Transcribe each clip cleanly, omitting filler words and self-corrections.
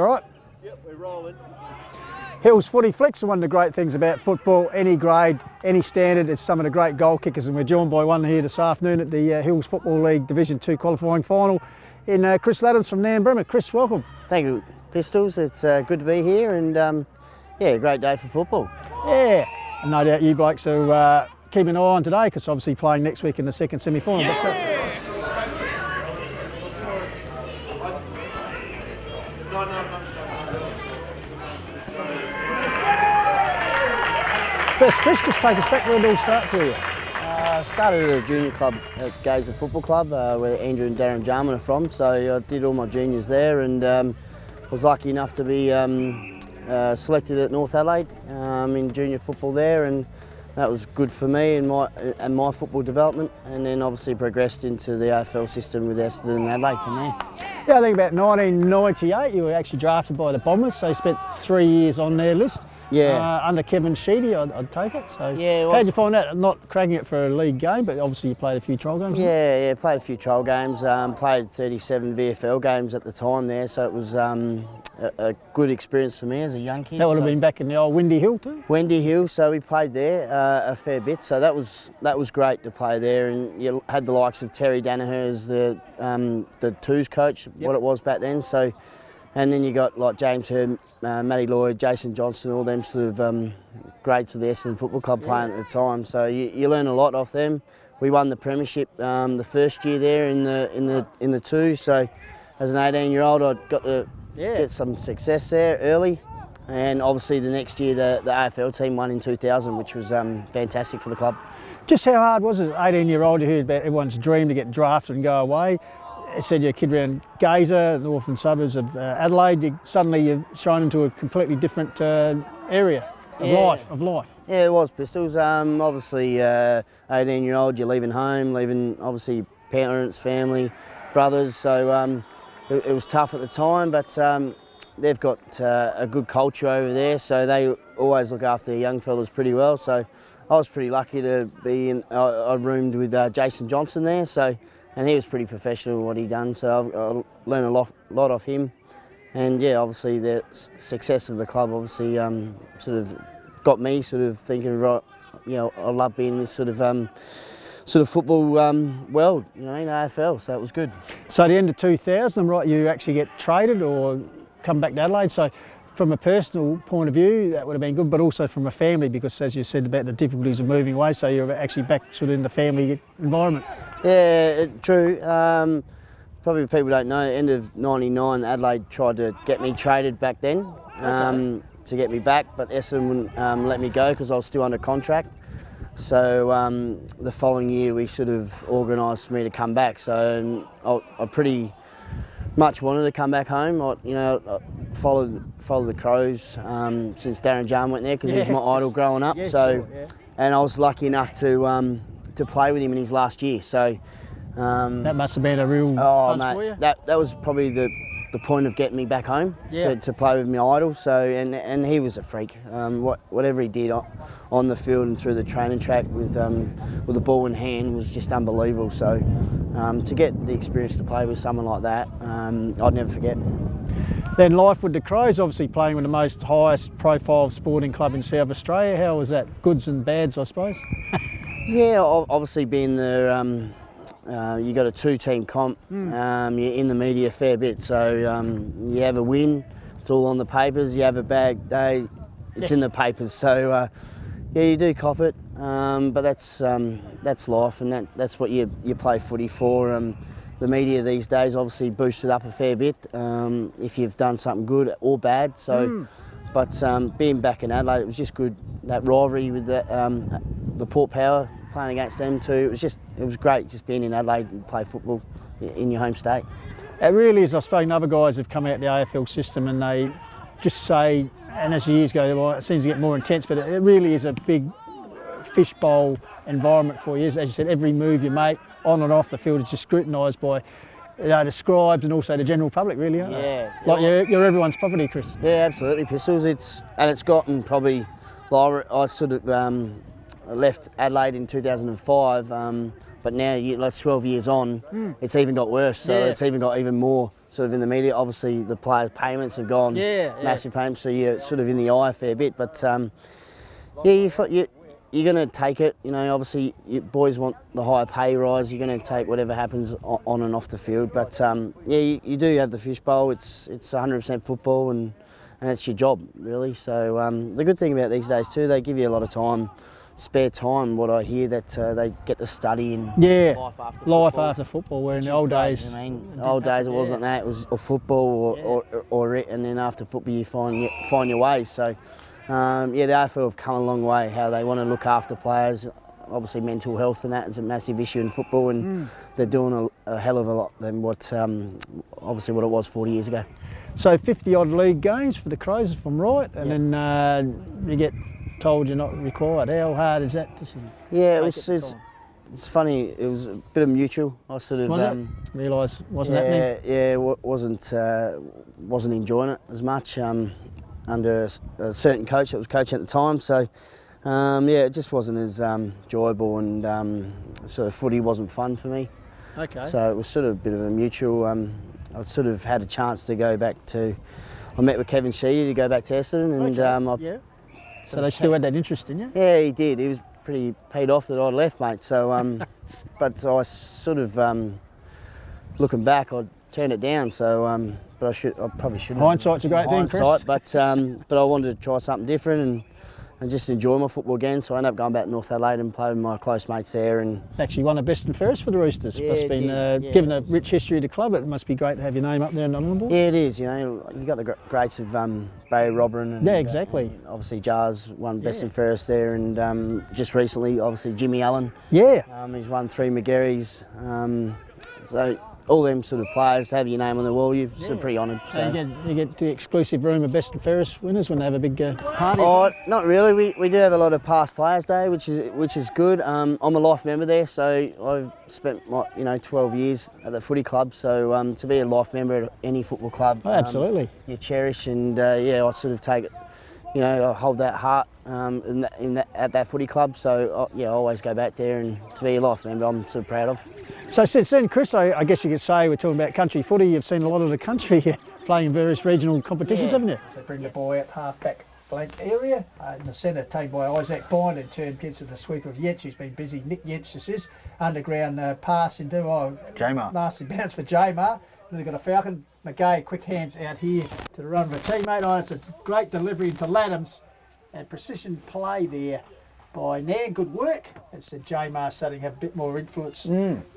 You all right? Yep, we're rolling. Hills Footy Flicks are one of the great things about football, any grade, any standard. It's some of the great goal kickers, and we're joined by one here this afternoon at the Hills Football League Division 2 qualifying final in Chris Ladhams from nairne-bremer. Chris, welcome. Thank you, Pistols. It's good to be here, and yeah, great day for football. Yeah, and no doubt you blokes are keeping an eye on today because obviously playing next week in the second semi-final. Yeah. First, Chris, just take us back. Where did it all start for you? Started at a junior club at Gazer Football Club, where Andrew and Darren Jarman are from. So I did all my juniors there, and was lucky enough to be selected at North Adelaide in junior football there, and that was good for me and my football development. And then obviously progressed into the AFL system with Essendon and Adelaide from there. Yeah, I think about 1998 you were actually drafted by the Bombers, so you spent 3 years on their list. Yeah. Under Kevin Sheedy, I'd take it. So yeah, how'd you find that? Not cracking it for a league game, but obviously you played a few trial games. Yeah, played a few trial games. Played 37 VFL games at the time there, so it was a good experience for me as a young kid. That would have been back in the old Windy Hill too? Windy Hill, so we played there a fair bit, so that was great to play there, and you had the likes of Terry Danaher as the twos coach, yep. What it was back then. So, and then you got like James Hurd, Matty Lloyd, Jason Johnston, all them sort of grades of the Essendon Football Club playing at the time. So you learn a lot off them. We won the premiership the first year there in the two. So as an 18-year-old, I got to get some success there early. And obviously the next year the AFL team won in 2000, which was fantastic for the club. Just how hard was it, 18-year-old, to hear about everyone's dream to get drafted and go away? You said you're a kid around Gazer, the northern suburbs of Adelaide. Suddenly you're thrown into a completely different area of life. Yeah, it was, Pistols. Obviously, 18-year-old, you're leaving home, leaving obviously parents, family, brothers. So it was tough at the time, but they've got a good culture over there, so they always look after their young fellas pretty well. So I was pretty lucky to be in. I roomed with Jason Johnston there, so. And he was pretty professional in what he done, so I learned a lot off him. And yeah, obviously the success of the club obviously sort of got me sort of thinking, right, you know, I love being in this sort of football world, you know, in AFL. So it was good. So at the end of 2000, right, you actually get traded or come back to Adelaide. So from a personal point of view, that would have been good, but also from a family, because as you said about the difficulties of moving away, so you're actually back sort of in the family environment. Yeah, true. Probably people don't know, end of '99, Adelaide tried to get me traded back then to get me back, but Essendon wouldn't let me go because I was still under contract. So the following year we sort of organised for me to come back. So I pretty much wanted to come back home. I followed the Crows since Darren Jarman went there because he was my idol growing up. And I was lucky enough to play with him in his last year. So that must have been a real buzz for you. That was probably the point of getting me back home to play with my idol. So and he was a freak. Whatever he did on the field and through the training track with the ball in hand was just unbelievable. So to get the experience to play with someone like that, I'd never forget. Then life with the Crows, obviously playing with the most highest profile sporting club in South Australia. How was that? Goods and bads, I suppose? Yeah, obviously being there, you got a two-team comp. You're in the media a fair bit, so you have a win, it's all on the papers. You have a bad day, it's in the papers. So yeah, you do cop it, but that's life, and that's what you play footy for. The media these days obviously boosts it up a fair bit if you've done something good or bad. So, but being back in Adelaide, it was just good. That rivalry with the Port Power, playing against them too. It was great just being in Adelaide and play football in your home state. It really is. I've spoken to other guys who've come out the AFL system, and they just say, and as the years go by, it seems to get more intense, but it really is a big fishbowl environment for you. As you said, every move you make on and off the field is just scrutinised by the scribes and also the general public, really, aren't they? Like you're everyone's property, Chris. Yeah, absolutely, Pistols. It's gotten probably. I sort of left Adelaide in 2005, but now like 12 years on, it's even got worse. So it's even got even more sort of in the media. Obviously, the players' payments have gone massive payments, so you're sort of in the eye a fair bit. But you're going to take it. You know, obviously, you boys want the higher pay rise. You're going to take whatever happens on and off the field. But you do have the fishbowl. It's 100% football, and it's your job, really. So the good thing about these days too, they give you a lot of time, spare time. What I hear that they get to study and life after football. Where in the old days, old days it wasn't that. It was football or and then after football you find your ways. So. The AFL have come a long way, how they want to look after players. Obviously mental health and that is a massive issue in football, and they're doing a hell of a lot than what obviously what it was 40 years ago. So 50 odd league games for the Crows, if I'm right, and then you get told you're not required. How hard is that to sort of it's funny, it was a bit of mutual. I sort of realised wasn't happening? Yeah, wasn't enjoying it as much. Under a certain coach that was coaching at the time, so it just wasn't as enjoyable, and sort of footy wasn't fun for me. Okay. So it was sort of a bit of a mutual. I sort of had a chance to go back to. I met with Kevin Sheedy to go back to Essendon, and So they still had that interest in you? Yeah, he did. He was pretty paid off that I'd left, mate. So, but I sort of looking back, I'd turned it down. So. But I probably shouldn't. Hindsight's a great thing, Chris. But I wanted to try something different and just enjoy my football again. So I ended up going back to North Adelaide and playing with my close mates there. And actually won a best and fairest for the Roosters. Must have been given a rich history of the club. It must be great to have your name up there and honourable. Yeah, it is. You know, you've got the greats of Barry Robin. And, exactly. Obviously, Jars won best and fairest there, and just recently, obviously Jimmy Allen. Yeah. He's won 3 McGarrys. So. All them sort of players, to have your name on the wall, you're sort of pretty honoured. So you get the exclusive room of best and fairest winners when they have a big party? Oh, not really. We do have a lot of past players day, which is good. I'm a life member there, so I've spent 12 years at the footy club. So to be a life member at any football club, absolutely, you cherish, and I sort of take it. I hold that heart at that footy club. So I always go back there, and to be a life member, I'm sort of proud of. So since then, Chris, I guess you could say we're talking about country footy. You've seen a lot of the country playing in various regional competitions, haven't you? So bring the ball out half-back flank area. In the centre, taken by Isaac Bond, and turned gets the sweep of Yetz, who's been busy. Nick Yetz, this is. Underground pass into Jamar. Nasty bounce for Jamar. Then they've got a Falcon. McGay, quick hands out here to the run of a teammate. It's a great delivery into Ladhams, and precision play there by Nairne. Good work. It's Jamar starting to have a bit more influence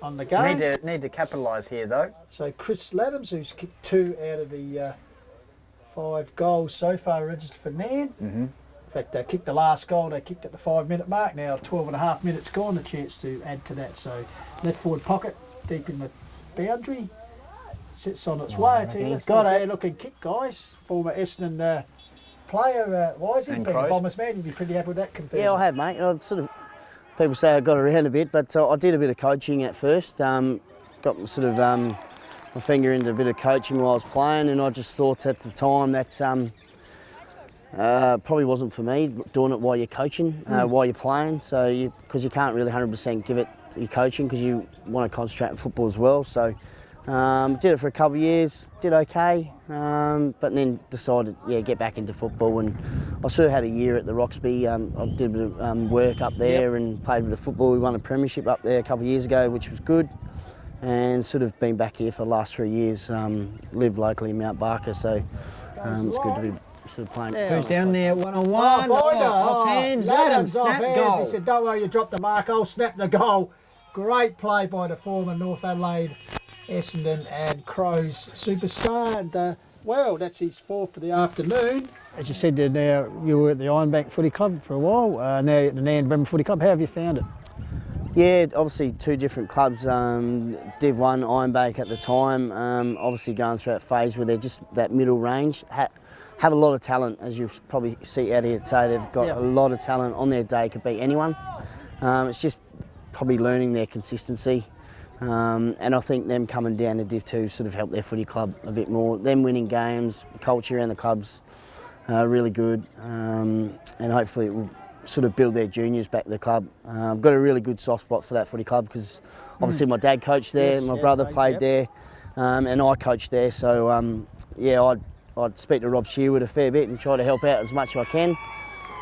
on the game. Need to capitalise here though. So Chris Ladhams, who's kicked 2 out of the 5 goals so far registered for Nairne. In fact, they kicked the last goal. They kicked at the 5-minute mark. Now 12.5 minutes gone. A chance to add to that. So left forward pocket, deep in the boundary. Sits on its way. He's got a looking kick, guys. Former Essendon player, why is he being a Bombers man? You'd be pretty happy with that conversion. Yeah, I have, mate. People say I got around a bit, but I did a bit of coaching at first. Got sort of my finger into a bit of coaching while I was playing, and I just thought at the time that probably wasn't for me, doing it while you're coaching, while you're playing. So because you can't really 100% give it to your coaching because you want to concentrate on football as well. So. Did it for a couple of years, did okay, but then decided, get back into football. And I sort of had a year at the Roxby. I did a bit of work up there and played a bit of football. We won a premiership up there a couple of years ago, which was good. And sort of been back here for the last 3 years, lived locally in Mount Barker. So It's good to be sort of playing. Who's down there, one-on-one? Off hands, Ladhams, snap, goal. He said, don't worry, you dropped the mark, I'll snap the goal. Great play by the former North Adelaide, Essendon and Crows superstar. And, well, that's his fourth for the afternoon. As you said, now you were at the Ironbank Footy Club for a while, now you're at the nairne-bremer Footy Club. How have you found it? Yeah, obviously two different clubs. Div 1 Ironbank at the time, obviously going through that phase where they're just that middle range. Have a lot of talent, as you probably see out here today. They've got a lot of talent on their day, could beat anyone. It's just probably learning their consistency. And I think them coming down to Div 2 sort of helped their footy club a bit more. Them winning games, the culture around the club's really good, and hopefully it will sort of build their juniors back to the club. I've got a really good soft spot for that footy club because obviously my dad coached there, my brother played there, and I coached there. So yeah, I'd speak to Rob Shearwood a fair bit and try to help out as much as I can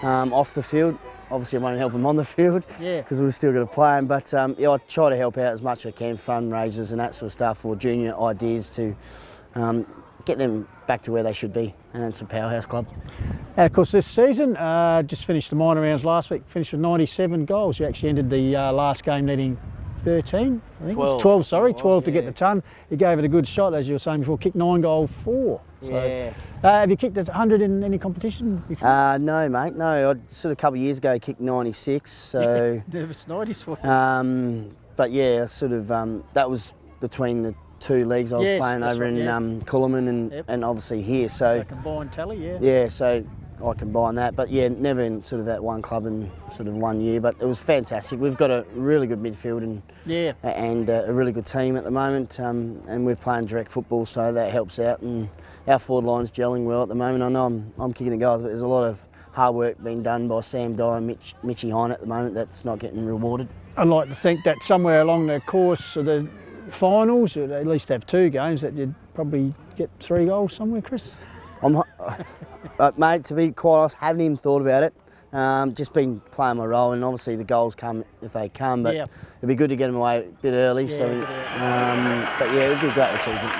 off the field. Obviously I won't help him on the field because we're still going to play him, but yeah, I try to help out as much as I can, fundraisers and that sort of stuff for junior ideas to get them back to where they should be, and it's a powerhouse club. And of course this season, just finished the minor rounds last week, finished with 97 goals. You actually ended the last game needing 13, I think 12, sorry, 12 to get the ton. You gave it a good shot, as you were saying before, kicked 9 goal 4. So, have you kicked 100 in any competition before? No, mate, no. I sort of a couple of years ago kicked 96, so... Nervous 90s for you. But yeah, sort of, that was between the two leagues I was playing over in Cullinan and obviously here. So combined tally, Yeah, so I combine that, but yeah, never in sort of that one club in sort of 1 year, but it was fantastic. We've got a really good midfield and a really good team at the moment, and we're playing direct football, so that helps out, and our forward line's gelling well at the moment. I know I'm kicking the goals, but there's a lot of hard work being done by Sam Dye and Mitchie Hine at the moment that's not getting rewarded. I'd like to think that somewhere along the course of the finals, you'd at least have 2 games that you'd probably get 3 goals somewhere, Chris. Mate, to be quite honest, haven't even thought about it. Just been playing my role, and obviously the goals come if they come, but it'd be good to get them away a bit early. But yeah, it'd be a great achievement.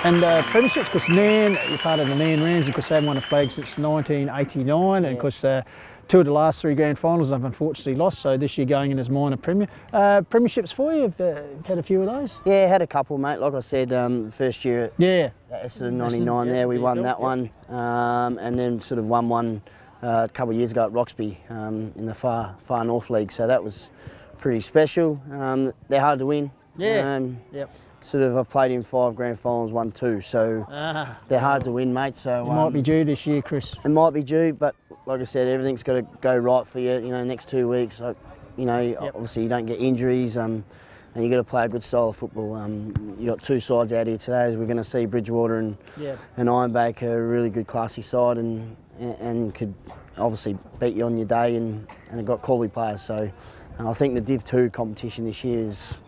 And premierships, because Nairn, you're part of the Nairne Rams, of course they haven't won a flag since 1989, and of course 2 of the last 3 grand finals have unfortunately lost, so this year going in as minor premier. Premierships for you, you've had a few of those? Yeah, had a couple, mate. Like I said, the first year at Essendon 99 there, we won that one, and then sort of won one a couple of years ago at Roxby in the far North League, so that was pretty special. They're hard to win. Sort of, I've played in 5 grand finals, won 2, so they're hard to win, mate. So it might be due this year, Chris. It might be due, but like I said, everything's got to go right for you. You know, next 2 weeks, like, you know, obviously you don't get injuries, and you got to play a good style of football. You got 2 sides out here today. As we're going to see Bridgewater and Ironbank, a really good, classy side, and could obviously beat you on your day, and have got quality players. So I think the Div 2 competition this year has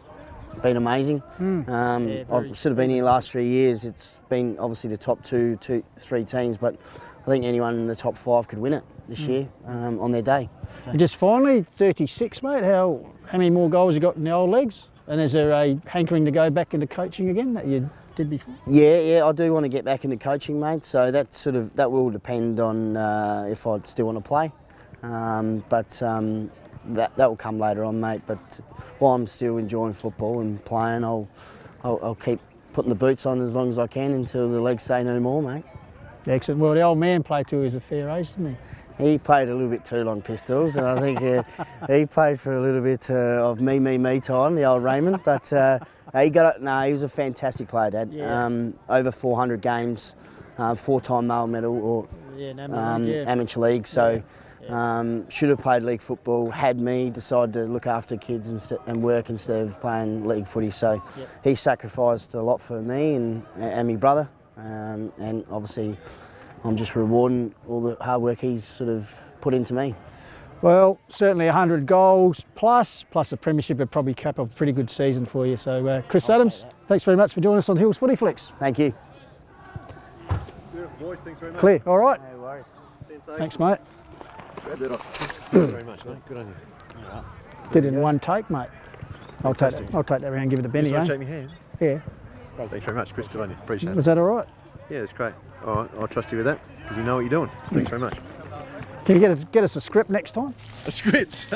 been amazing. I've sort of been here the last 3 years. It's been obviously the top 2, 3 teams, but I think anyone in the top 5 could win it this year on their day. And just finally, 36, mate. How many more goals you got in the old legs? And is there a hankering to go back into coaching again that you did before? Yeah, I do want to get back into coaching, mate. So that will depend on if I still want to play. That will come later on, mate. But while I'm still enjoying football and playing, I'll keep putting the boots on as long as I can until the legs say no more, mate. Excellent. Well, the old man played till he was a fair age, didn't he? He played a little bit too long, Pistols, and I think he played for a little bit of me time, the old Raymond. But he was a fantastic player, Dad. Over 400 games, 4-time male medal or amateur league. So should have played league football. Had me decided to look after kids and work instead of playing league footy. So he sacrificed a lot for me and my brother. And obviously I'm just rewarding all the hard work he's sort of put into me. Well, certainly 100 goals plus a premiership would probably cap a pretty good season for you. So Chris Ladhams, thanks very much for joining us on Hills Footy Flicks. Thank you. Boys, thanks very much. Clear, all right. No worries. Thanks, mate. Thank you very much, mate. Good on you. Did it in one take, mate. I'll take that round and give it to Benny. Shake my hand. Yeah. Thanks very much, Chris. Good on you. Appreciate it. Was that all right? Yeah, that's great. All right, I'll trust you with that because you know what you're doing. Thanks very much. Can you get us a script next time? A script.